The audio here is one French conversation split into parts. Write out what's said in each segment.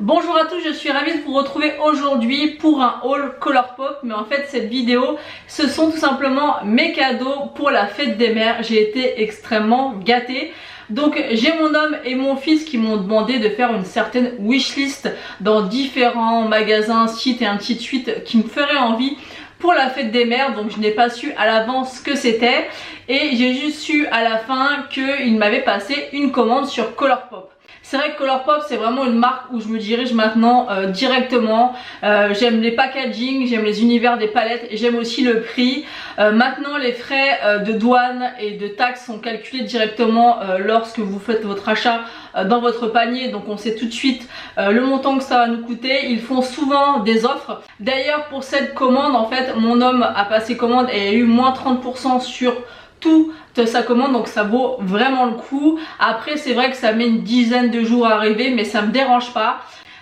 Bonjour à tous, je suis ravie de vous retrouver aujourd'hui pour un haul Colourpop. Mais en fait cette vidéo, ce sont tout simplement mes cadeaux pour la fête des mères. J'ai été extrêmement gâtée. Donc j'ai mon homme et mon fils qui m'ont demandé de faire une certaine wishlist dans différents magasins, sites et ainsi de suite qui me feraient envie pour la fête des mères. Donc je n'ai pas su à l'avance ce que c'était et j'ai juste su à la fin qu'il m'avait passé une commande sur Colourpop. C'est vrai que Colourpop c'est vraiment une marque où je me dirige maintenant directement. J'aime les packaging, j'aime les univers des palettes et j'aime aussi le prix. Maintenant les frais de douane et de taxes sont calculés directement lorsque vous faites votre achat dans votre panier. Donc on sait tout de suite le montant que ça va nous coûter. Ils font souvent des offres. D'ailleurs pour cette commande en fait mon homme a passé commande et a eu moins 30% sur tout de sa commande, donc ça vaut vraiment le coup. Après c'est vrai que ça met une dizaine de jours à arriver mais ça me dérange pas.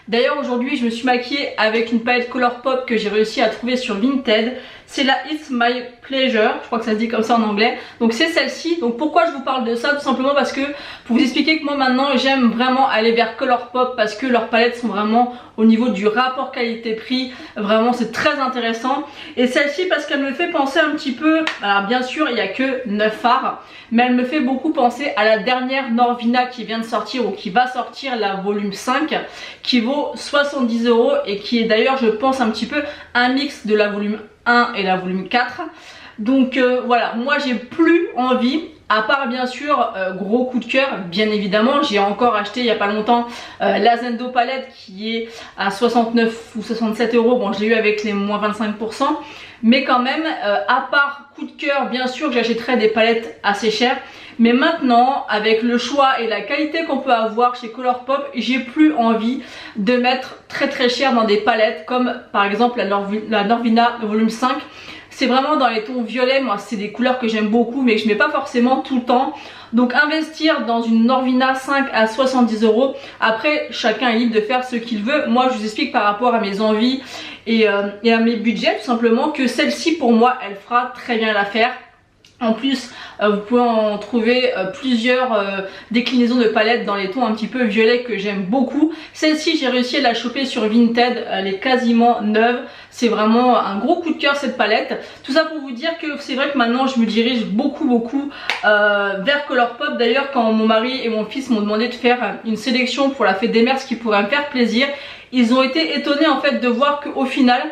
D'ailleurs aujourd'hui je me suis maquillée avec une palette Colourpop que j'ai réussi à trouver sur Vinted. C'est la It's My Pleasure, je crois que ça se dit comme ça en anglais. Donc c'est celle-ci. Donc pourquoi je vous parle de ça? Tout simplement parce que pour vous expliquer que moi maintenant j'aime vraiment aller vers Colourpop parce que leurs palettes sont vraiment au niveau du rapport qualité-prix. Vraiment c'est très intéressant. Et celle-ci parce qu'elle me fait penser un petit peu, alors bien sûr il n'y a que 9 fards, mais elle me fait beaucoup penser à la dernière Norvina qui vient de sortir ou qui va sortir, la volume 5, qui vaut 70 € et qui est d'ailleurs je pense un petit peu un mix de la volume 1 et la volume 4. Donc voilà, moi j'ai plus envie, à part bien sûr gros coup de cœur, bien évidemment. J'ai encore acheté il n'y a pas longtemps la Zendo palette qui est à 69 ou 67 €. Bon je l'ai eu avec les moins 25%, mais quand même à part coup de cœur, bien sûr que j'achèterai des palettes assez chères. Mais maintenant avec le choix et la qualité qu'on peut avoir chez Colourpop, j'ai plus envie de mettre très cher dans des palettes comme par exemple la Norvina volume 5. C'est vraiment dans les tons violets, moi c'est des couleurs que j'aime beaucoup mais que je mets pas forcément tout le temps. Donc investir dans une Norvina 5 à 70 €, après chacun est libre de faire ce qu'il veut. Moi je vous explique par rapport à mes envies et à mes budgets tout simplement que celle-ci pour moi elle fera très bien l'affaire. En plus, vous pouvez en trouver plusieurs déclinaisons de palettes dans les tons un petit peu violets que j'aime beaucoup. Celle-ci, j'ai réussi à la choper sur Vinted, elle est quasiment neuve. C'est vraiment un gros coup de cœur cette palette. Tout ça pour vous dire que c'est vrai que maintenant je me dirige beaucoup vers Colourpop. D'ailleurs, quand mon mari et mon fils m'ont demandé de faire une sélection pour la fête des mères, ce qui pourrait me faire plaisir, ils ont été étonnés en fait de voir qu'au final,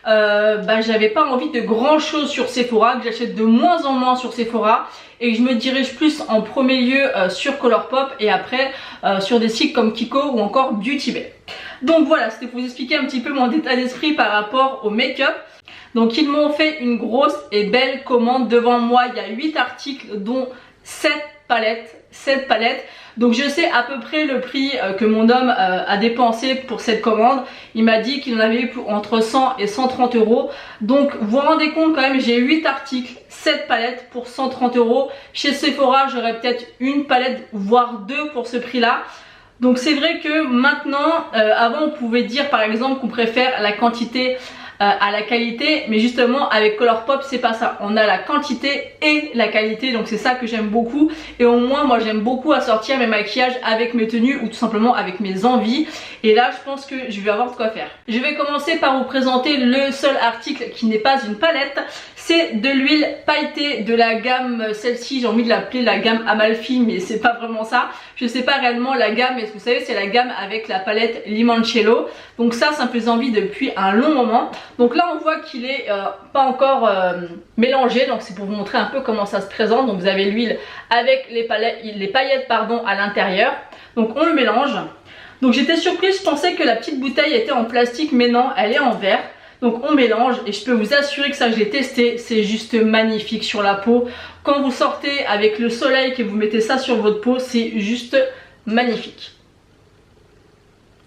j'avais pas envie de grand chose sur Sephora, que j'achète de moins en moins sur Sephora et que je me dirige plus en premier lieu sur Colourpop et après sur des sites comme Kiko ou encore Beauty Bay. Donc voilà, c'était pour vous expliquer un petit peu mon état d'esprit par rapport au make-up. Donc ils m'ont fait une grosse et belle commande. Devant moi il y a 8 articles dont 7 palettes. Donc je sais à peu près le prix que mon homme a dépensé pour cette commande. Il m'a dit qu'il en avait eu pour entre 100 et 130 €. Donc vous vous rendez compte quand même, j'ai 8 articles, 7 palettes pour 130 €. Chez Sephora j'aurais peut-être une palette voire deux pour ce prix là. Donc c'est vrai que maintenant, avant on pouvait dire par exemple qu'on préfère la quantité à la qualité, mais justement avec Colourpop c'est pas ça, on a la quantité et la qualité, donc c'est ça que j'aime beaucoup. Et au moins moi j'aime beaucoup assortir mes maquillages avec mes tenues ou tout simplement avec mes envies, et là je pense que je vais avoir de quoi faire. Je vais commencer par vous présenter le seul article qui n'est pas une palette. C'est de l'huile pailletée de la gamme, celle-ci j'ai envie de l'appeler la gamme Amalfi, mais c'est pas vraiment ça. Je sais pas réellement la gamme, mais vous savez c'est la gamme avec la palette Limoncello. Donc ça me faisait envie depuis un long moment. Donc là on voit qu'il est pas encore mélangé, donc c'est pour vous montrer un peu comment ça se présente. Donc vous avez l'huile avec les paillettes pardon, à l'intérieur. Donc on le mélange. Donc j'étais surprise, je pensais que la petite bouteille était en plastique, mais non, elle est en verre. Donc on mélange et je peux vous assurer que ça je l'ai testé, c'est juste magnifique sur la peau. Quand vous sortez avec le soleil, que vous mettez ça sur votre peau, c'est juste magnifique.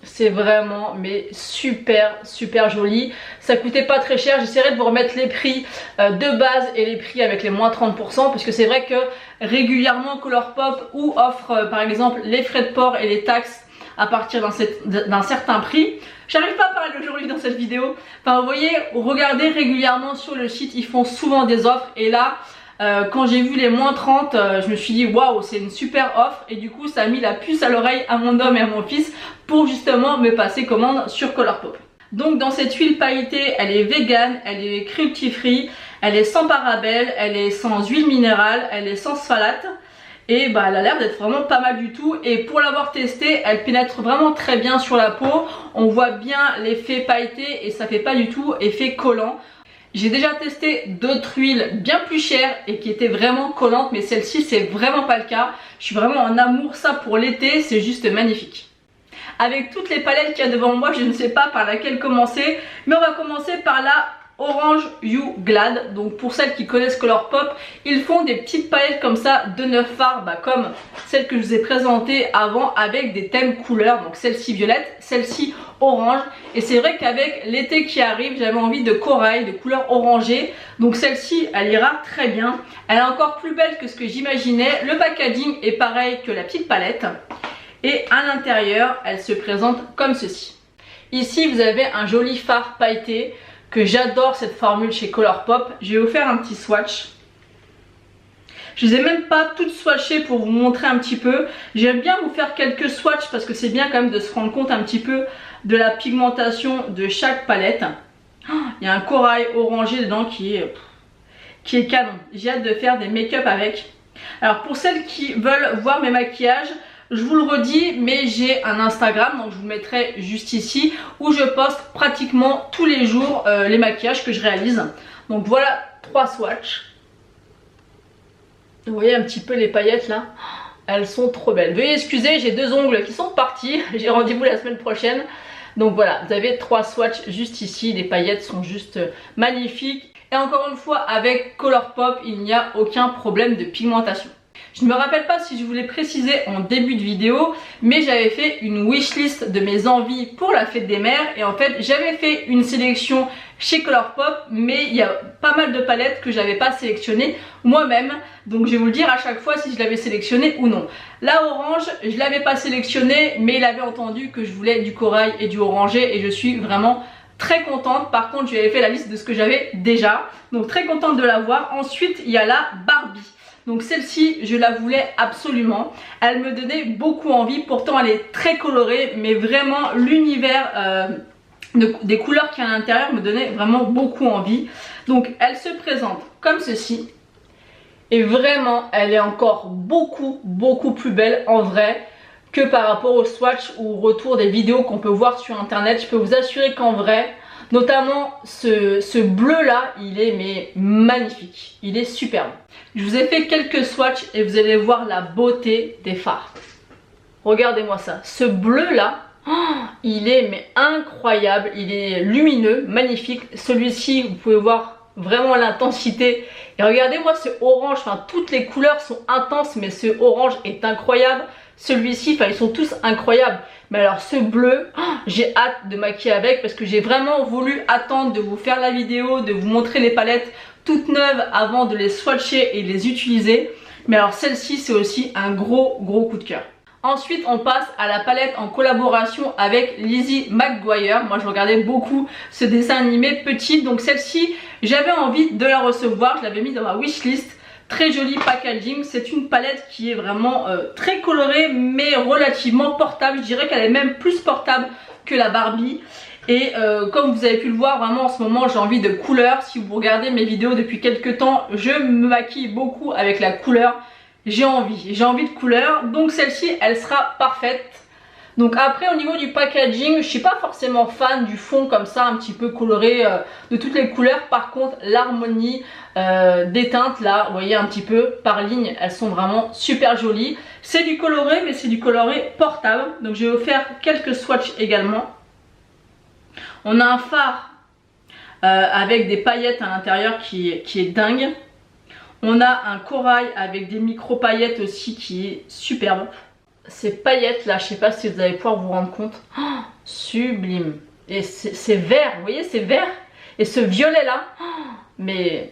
C'est vraiment mais super joli. Ça coûtait pas très cher. J'essaierai de vous remettre les prix de base et les prix avec les moins 30%, parce que c'est vrai que régulièrement Colourpop ou offre par exemple les frais de port et les taxes à partir d'un certain prix. J'arrive pas à parler aujourd'hui dans cette vidéo. Enfin vous voyez, regardez régulièrement sur le site, ils font souvent des offres et là Quand j'ai vu les moins 30, je me suis dit waouh, c'est une super offre, et du coup ça a mis la puce à l'oreille à mon homme et à mon fils pour justement me passer commande sur Colourpop. Donc dans cette huile pailletée, elle est vegan, elle est cruelty free, elle est sans parabènes, elle est sans huile minérale, elle est sans phthalate. Et bah elle a l'air d'être vraiment pas mal du tout, et pour l'avoir testée, elle pénètre vraiment très bien sur la peau. On voit bien l'effet pailleté et ça fait pas du tout effet collant. J'ai déjà testé d'autres huiles bien plus chères et qui étaient vraiment collantes, mais celle-ci c'est vraiment pas le cas. Je suis vraiment en amour, ça pour l'été, c'est juste magnifique. Avec toutes les palettes qu'il y a devant moi, je ne sais pas par laquelle commencer, mais on va commencer par la Orange You Glad. Donc pour celles qui connaissent Colourpop, ils font des petites palettes comme ça de 9 fards, comme celle que je vous ai présentée avant, avec des thèmes couleurs. Donc celle-ci violette, celle-ci orange, et c'est vrai qu'avec l'été qui arrive, j'avais envie de corail, de couleur orangée, donc celle-ci elle ira très bien. Elle est encore plus belle que ce que j'imaginais. Le packaging est pareil que la petite palette, et à l'intérieur elle se présente comme ceci. Ici vous avez un joli fard pailleté, que j'adore cette formule chez Colourpop. Je vais vous faire un petit swatch. Je les ai même pas toutes swatchées pour vous montrer un petit peu. J'aime bien vous faire quelques swatchs parce que c'est bien quand même de se rendre compte un petit peu de la pigmentation de chaque palette. Il y a un corail orangé dedans qui est canon. J'ai hâte de faire des make-up avec. Alors pour celles qui veulent voir mes maquillages, je vous le redis, mais j'ai un Instagram, donc je vous mettrai juste ici, où je poste pratiquement tous les jours les maquillages que je réalise. Donc voilà 3 swatchs. Vous voyez un petit peu les paillettes là, elles sont trop belles. Veuillez excuser, j'ai 2 ongles qui sont partis, j'ai rendez-vous la semaine prochaine. Donc voilà, vous avez 3 swatchs juste ici, les paillettes sont juste magnifiques. Et encore une fois, avec Colourpop, il n'y a aucun problème de pigmentation. Je ne me rappelle pas si je vous l'ai précisé en début de vidéo, mais j'avais fait une wishlist de mes envies pour la fête des mères, et en fait j'avais fait une sélection chez Colourpop, mais il y a pas mal de palettes que j'avais pas sélectionnées moi-même, donc je vais vous le dire à chaque fois si je l'avais sélectionné ou non. La orange, je l'avais pas sélectionnée, mais il avait entendu que je voulais du corail et du orangé, et je suis vraiment très contente. Par contre, je lui avais fait la liste de ce que j'avais déjà, donc très contente de l'avoir. Ensuite, il y a la Barbie. Donc celle-ci, je la voulais absolument. Elle me donnait beaucoup envie. Pourtant, elle est très colorée, mais vraiment l'univers des couleurs qu'il y a à l'intérieur me donnait vraiment beaucoup envie. Donc elle se présente comme ceci. Et vraiment, elle est encore beaucoup plus belle en vrai que par rapport au swatch ou au retour des vidéos qu'on peut voir sur internet. Je peux vous assurer qu'en vrai, notamment ce bleu là, il est magnifique, il est superbe. Je vous ai fait quelques swatchs et vous allez voir la beauté des fards. Regardez-moi ça, ce bleu là, il est incroyable, il est lumineux, magnifique. Celui-ci, vous pouvez voir vraiment l'intensité. Et regardez-moi ce orange, enfin toutes les couleurs sont intenses, mais ce orange est incroyable. Celui-ci, enfin ils sont tous incroyables. Mais alors ce bleu, j'ai hâte de maquiller avec, parce que j'ai vraiment voulu attendre de vous faire la vidéo, de vous montrer les palettes toutes neuves avant de les swatcher et les utiliser. Mais alors celle-ci, c'est aussi un gros coup de cœur. Ensuite, on passe à la palette en collaboration avec Lizzie McGuire. Moi, je regardais beaucoup ce dessin animé petit. Donc celle-ci, j'avais envie de la recevoir. Je l'avais mis dans ma wishlist. Très joli packaging. C'est une palette qui est vraiment très colorée, mais relativement portable. Je dirais qu'elle est même plus portable que la Barbie. Et comme vous avez pu le voir, vraiment en ce moment j'ai envie de couleur. Si vous regardez mes vidéos depuis quelques temps, je me maquille beaucoup avec la couleur. J'ai envie de couleur, donc celle-ci elle sera parfaite. Donc après au niveau du packaging, je suis pas forcément fan du fond comme ça un petit peu coloré de toutes les couleurs. Par contre l'harmonie des teintes là, vous voyez un petit peu par ligne, elles sont vraiment super jolies. C'est du coloré, mais c'est du coloré portable. Donc je vais vous faire quelques swatchs également. On a un fard avec des paillettes à l'intérieur qui est dingue. On a un corail avec des micro paillettes aussi qui est superbe. Ces paillettes là, je sais pas si vous allez pouvoir vous rendre compte. Oh, sublime. Et c'est vert, vous voyez, c'est vert. Et ce violet là, oh, mais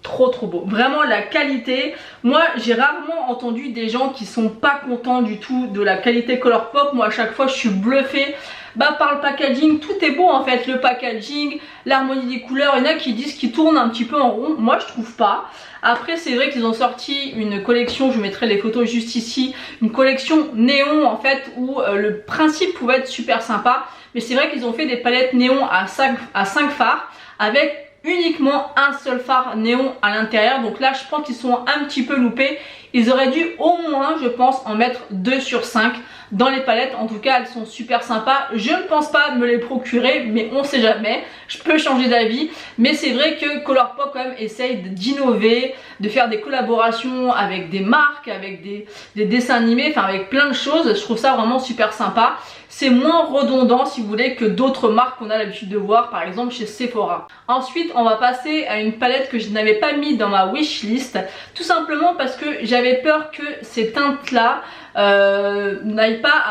trop beau. Vraiment la qualité. Moi j'ai rarement entendu des gens qui sont pas contents du tout de la qualité Colourpop. Moi à chaque fois je suis bluffée bah par le packaging, tout est beau en fait, le packaging, l'harmonie des couleurs. Il y en a qui disent qu'ils tournent un petit peu en rond, moi je trouve pas. Après c'est vrai qu'ils ont sorti une collection, je vous mettrai les photos juste ici, une collection néon en fait où le principe pouvait être super sympa. Mais c'est vrai qu'ils ont fait des palettes néon à 5 phares avec uniquement un seul phare néon à l'intérieur. Donc là je pense qu'ils sont un petit peu loupés. Ils auraient dû au moins, je pense, en mettre 2 sur 5 dans les palettes. En tout cas elles sont super sympas. Je ne pense pas me les procurer, mais on sait jamais, je peux changer d'avis. Mais c'est vrai que Colourpop quand même essaye d'innover, de faire des collaborations avec des marques, avec des dessins animés, enfin avec plein de choses. Je trouve ça vraiment super sympa. C'est moins redondant si vous voulez que d'autres marques qu'on a l'habitude de voir, par exemple chez Sephora. Ensuite on va passer à une palette que je n'avais pas mis dans ma wishlist, tout simplement parce que j'avais peur que ces teintes là n'aillent pas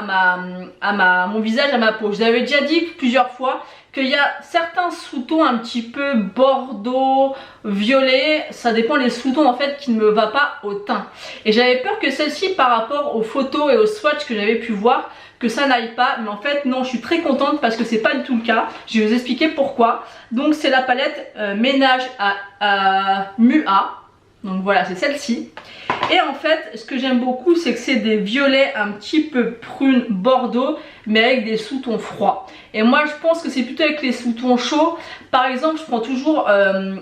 à mon visage, à ma peau. Je vous avais déjà dit plusieurs fois qu'il y a certains sous-tons un petit peu bordeaux, violet, ça dépend les sous-tons en fait qui ne me va pas au teint. Et j'avais peur que celle-ci par rapport aux photos et aux swatchs que j'avais pu voir, que ça n'aille pas, mais en fait non, je suis très contente parce que c'est pas du tout le cas. Je vais vous expliquer pourquoi. Donc c'est la palette ménage à Mua. Donc voilà, c'est celle-ci. Et en fait, ce que j'aime beaucoup, c'est que c'est des violets un petit peu prune bordeaux, mais avec des sous-tons froids. Et moi, je pense que c'est plutôt avec les sous-tons chauds. Par exemple, je prends toujours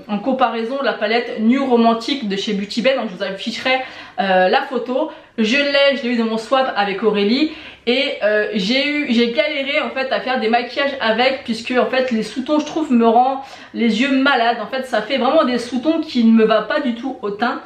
en comparaison la palette New Romantic de chez Beauty Bay. Donc je vous afficherai la photo. Je l'ai eu dans mon swap avec Aurélie. Et j'ai galéré en fait à faire des maquillages avec, puisque en fait les sous-tons je trouve me rend les yeux malades. En fait ça fait vraiment des sous-tons qui ne me va pas du tout au teint.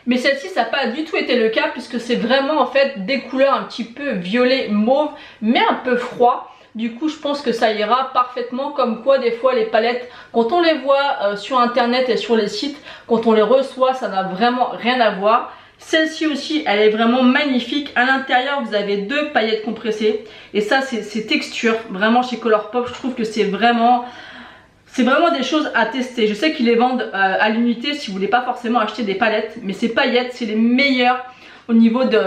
Mais celle-ci ça n'a pas du tout été le cas, puisque c'est vraiment en fait des couleurs un petit peu violet mauve mais un peu froid. Du coup je pense que ça ira parfaitement. Comme quoi des fois les palettes, quand on les voit sur internet et sur les sites, quand on les reçoit ça n'a vraiment rien à voir. Celle-ci aussi elle est vraiment magnifique. À l'intérieur vous avez 2 paillettes compressées. Et ça c'est texture. Vraiment chez Colourpop je trouve que c'est vraiment des choses à tester. Je sais qu'ils les vendent à l'unité si vous voulez pas forcément acheter des palettes. Mais ces paillettes c'est les meilleures au niveau de...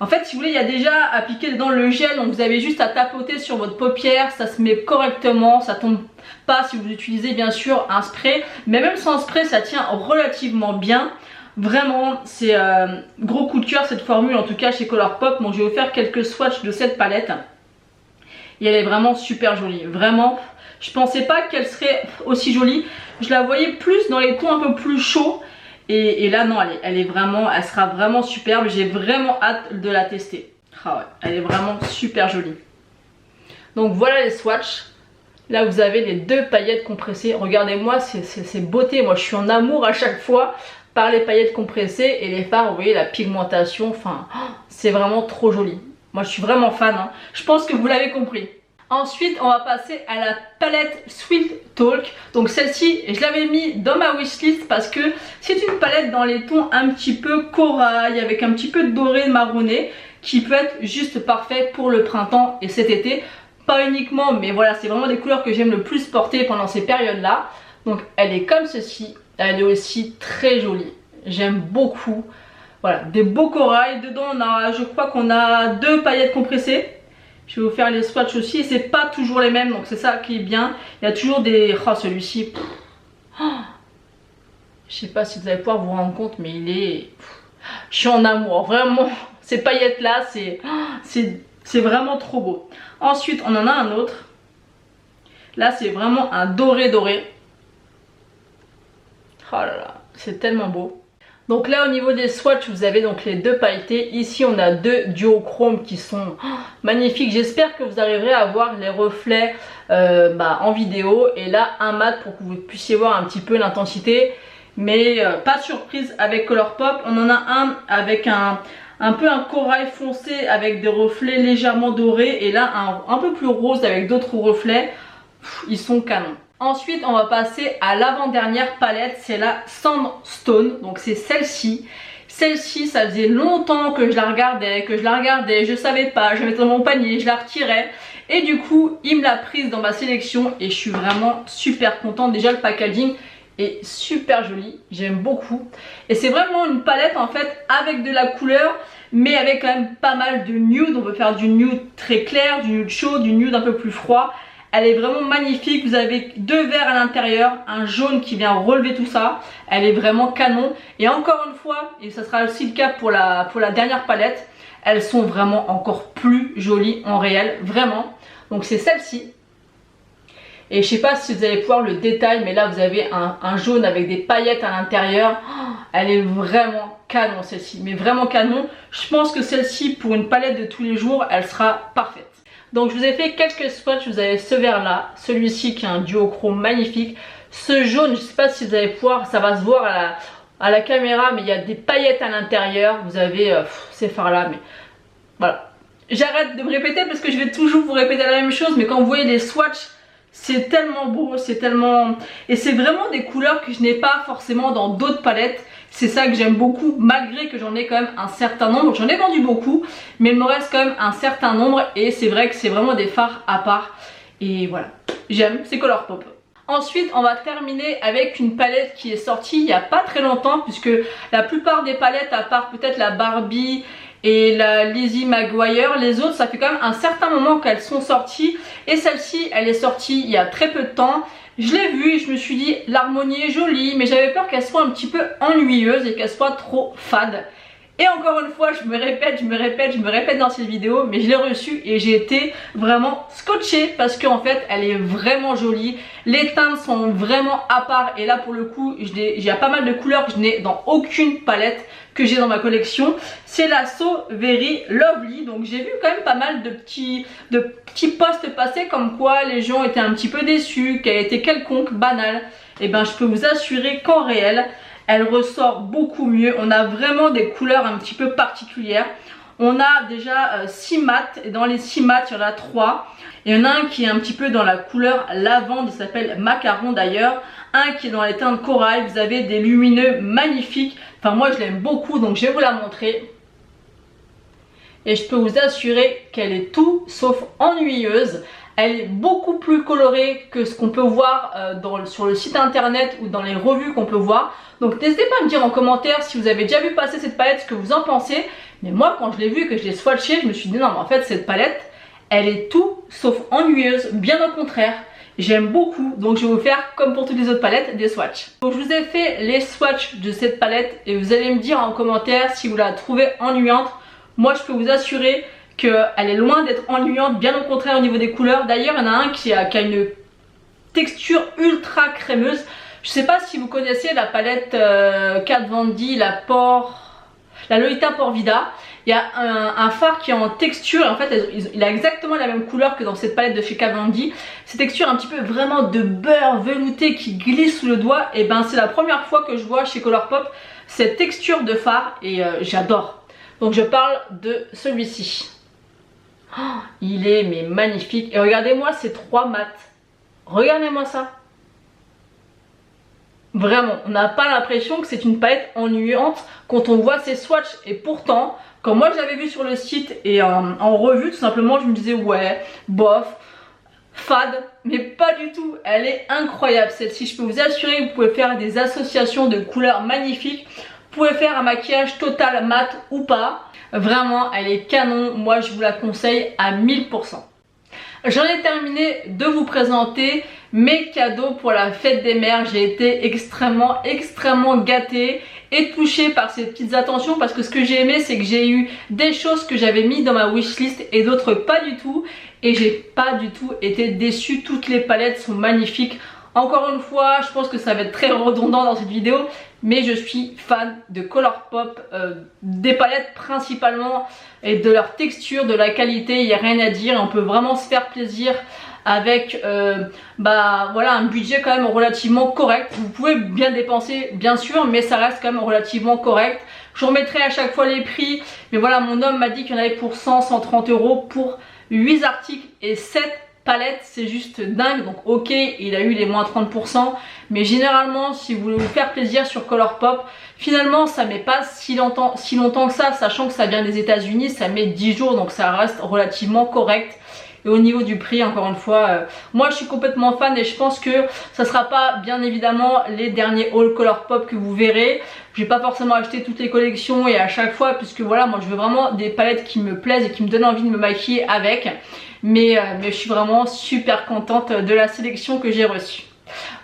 En fait si vous voulez il y a déjà appliqué dedans le gel. Donc vous avez juste à tapoter sur votre paupière. Ça se met correctement. Ça tombe pas si vous utilisez bien sûr un spray. Mais même sans spray ça tient relativement bien. Vraiment c'est gros coup de cœur cette formule en tout cas chez Colourpop. Donc je vais vous faire quelques swatchs de cette palette. Et elle est vraiment super jolie. Vraiment je pensais pas qu'elle serait aussi jolie. Je la voyais plus dans les tons un peu plus chauds. Et là non elle sera vraiment superbe. J'ai vraiment hâte de la tester. Ah ouais, elle est vraiment super jolie. Donc voilà les swatchs. Là vous avez les 2 paillettes compressées. Regardez-moi ces beautés. Moi je suis en amour à chaque fois par les paillettes compressées. Et les fards, vous voyez la pigmentation. Enfin c'est vraiment trop joli. Moi je suis vraiment fan hein. Je pense que vous l'avez compris. Ensuite on va passer à la palette Sweet Talk. Donc celle-ci je l'avais mis dans ma wishlist parce que c'est une palette dans les tons un petit peu corail, avec un petit peu de doré marronné, qui peut être juste parfait pour le printemps et cet été. Pas uniquement, mais voilà, c'est vraiment des couleurs que j'aime le plus porter pendant ces périodes là. Donc elle est comme ceci. Elle est aussi très jolie, j'aime beaucoup. Voilà, des beaux corails. Dedans je crois qu'on a 2 paillettes compressées. Je vais vous faire les swatchs aussi. Et c'est pas toujours les mêmes, donc c'est ça qui est bien. Il y a toujours des... Oh celui-ci, je sais pas si vous allez pouvoir vous rendre compte, mais il est... Je suis en amour, vraiment. Ces paillettes là, c'est vraiment trop beau. Ensuite on en a un autre. Là c'est vraiment un doré doré. Oh là là, c'est tellement beau. Donc là au niveau des swatchs vous avez donc les 2 pailletés. Ici on a 2 duochrome qui sont magnifiques. J'espère que vous arriverez à voir les reflets en vidéo. Et là un mat pour que vous puissiez voir un petit peu l'intensité. Mais pas de surprise avec Colourpop. On en a un avec un peu un corail foncé avec des reflets légèrement dorés. Et là un peu plus rose avec d'autres reflets. Ils sont canons. Ensuite on va passer à l'avant-dernière palette, c'est la Sandstone, donc c'est celle-ci. Celle-ci ça faisait longtemps que je la regardais, je savais pas, je mettais dans mon panier, je la retirais. Et du coup il me l'a prise dans ma sélection et je suis vraiment super contente. Déjà le packaging est super joli, j'aime beaucoup. Et c'est vraiment une palette en fait avec de la couleur, mais avec quand même pas mal de nude. On peut faire du nude très clair, du nude chaud, du nude un peu plus froid. Elle est vraiment magnifique, vous avez 2 verres à l'intérieur, un jaune qui vient relever tout ça. Elle est vraiment canon. Et encore une fois, et ça sera aussi le cas pour la dernière palette, elles sont vraiment encore plus jolies en réel, vraiment. Donc c'est celle-ci. Et je sais pas si vous allez pouvoir le détail, mais là vous avez un jaune avec des paillettes à l'intérieur. Oh, elle est vraiment canon celle-ci, mais vraiment canon. Je pense que celle-ci pour une palette de tous les jours, elle sera parfaite. Donc je vous ai fait quelques swatchs, vous avez ce vert là, celui-ci qui est un duochrome magnifique. Ce jaune, je sais pas si vous allez pouvoir, ça va se voir à la caméra, mais il y a des paillettes à l'intérieur. Vous avez ces fards là, mais voilà. J'arrête de me répéter parce que je vais toujours vous répéter la même chose, mais quand vous voyez les swatchs, c'est tellement beau, c'est tellement... Et c'est vraiment des couleurs que je n'ai pas forcément dans d'autres palettes. C'est ça que j'aime beaucoup, malgré que j'en ai quand même un certain nombre. J'en ai vendu beaucoup, mais il me reste quand même un certain nombre. Et c'est vrai que c'est vraiment des fards à part. Et voilà, j'aime, c'est Colourpop. Ensuite, on va terminer avec une palette qui est sortie il n'y a pas très longtemps, puisque la plupart des palettes, à part peut-être la Barbie et la Lizzie McGuire, les autres, ça fait quand même un certain moment qu'elles sont sorties. Et celle-ci, elle est sortie il y a très peu de temps. Je l'ai vue et je me suis dit, l'harmonie est jolie, mais j'avais peur qu'elle soit un petit peu ennuyeuse et qu'elle soit trop fade. Et encore une fois, je me répète dans cette vidéo, mais je l'ai reçue et j'ai été vraiment scotchée parce qu'en fait, elle est vraiment jolie. Les teintes sont vraiment à part et là pour le coup, j'ai pas mal de couleurs que je n'ai dans aucune palette que j'ai dans ma collection. C'est la So Very Lovely. Donc j'ai vu quand même pas mal de petits posts passer comme quoi les gens étaient un petit peu déçus, qu'elle était quelconque, banale. Et ben je peux vous assurer qu'en réel, elle ressort beaucoup mieux. On a vraiment des couleurs un petit peu particulières. On a déjà 6 mats et dans les 6 mats il y en a 3. Il y en a un qui est un petit peu dans la couleur lavande, il s'appelle Macaron d'ailleurs. Un qui est dans les teintes corail, vous avez des lumineux magnifiques. Enfin moi je l'aime beaucoup donc je vais vous la montrer. Et je peux vous assurer qu'elle est tout sauf ennuyeuse. Elle est beaucoup plus colorée que ce qu'on peut voir sur le site internet ou dans les revues qu'on peut voir. Donc n'hésitez pas à me dire en commentaire si vous avez déjà vu passer cette palette, ce que vous en pensez. Mais moi quand je l'ai vue, que je l'ai swatchée, je me suis dit non mais en fait cette palette, elle est tout sauf ennuyeuse, bien au contraire. J'aime beaucoup, donc je vais vous faire comme pour toutes les autres palettes, des swatchs. Donc je vous ai fait les swatchs de cette palette et vous allez me dire en commentaire si vous la trouvez ennuyante. Moi je peux vous assurer qu'elle est loin d'être ennuyante, bien au contraire au niveau des couleurs. D'ailleurs il y en a un qui a une texture ultra crémeuse. Je sais pas si vous connaissez la palette Kat Von D, la Lolita Porvida. Il y a un fard qui est en texture et en fait il a exactement la même couleur que dans cette palette de chez Kat Von D. Cette texture un petit peu vraiment de beurre velouté qui glisse sous le doigt. Et ben c'est la première fois que je vois chez Colourpop cette texture de fard et j'adore. Donc je parle de celui-ci. Oh, il est mais magnifique. Et regardez-moi ces 3 mats. Regardez-moi ça. Vraiment, on n'a pas l'impression que c'est une palette ennuyante quand on voit ces swatchs. Et pourtant, quand moi je l'avais vu sur le site et en revue, tout simplement, je me disais ouais, bof, fade. Mais pas du tout, elle est incroyable celle-ci. Je peux vous assurer que vous pouvez faire des associations de couleurs magnifiques. Vous pouvez faire un maquillage total mat ou pas. Vraiment, elle est canon. Moi, je vous la conseille à 1000%. J'en ai terminé de vous présenter mes cadeaux pour la fête des mères. J'ai été extrêmement gâtée et touchée par ces petites attentions parce que ce que j'ai aimé, c'est que j'ai eu des choses que j'avais mis dans ma wishlist et d'autres pas du tout. Et j'ai pas du tout été déçue. Toutes les palettes sont magnifiques. Encore une fois, je pense que ça va être très redondant dans cette vidéo, mais je suis fan de Colourpop, des palettes principalement et de leur texture, de la qualité, il n'y a rien à dire. On peut vraiment se faire plaisir avec voilà, un budget quand même relativement correct. Vous pouvez bien dépenser bien sûr, mais ça reste quand même relativement correct. Je vous remettrai à chaque fois les prix, mais voilà, mon homme m'a dit qu'il y en avait pour 100-130 € pour 8 articles et 7 palettes, c'est juste dingue. Donc ok, il a eu les moins 30%, mais généralement si vous voulez vous faire plaisir sur Colourpop, finalement ça met pas si longtemps que ça, sachant que ça vient des États-Unis, ça met 10 jours, donc ça reste relativement correct. Et au niveau du prix, encore une fois, moi je suis complètement fan et je pense que ça sera pas bien évidemment les derniers hauls Colourpop que vous verrez. Je vais pas forcément acheter toutes les collections et à chaque fois, puisque voilà, moi je veux vraiment des palettes qui me plaisent et qui me donnent envie de me maquiller avec. Mais je suis vraiment super contente de la sélection que j'ai reçue.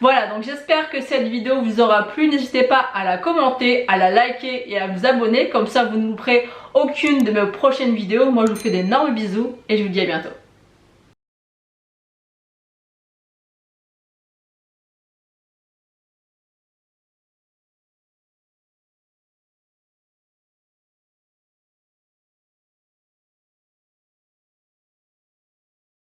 Voilà, donc j'espère que cette vidéo vous aura plu. N'hésitez pas à la commenter, à la liker et à vous abonner. Comme ça vous ne louperez aucune de mes prochaines vidéos. Moi je vous fais d'énormes bisous et je vous dis à bientôt.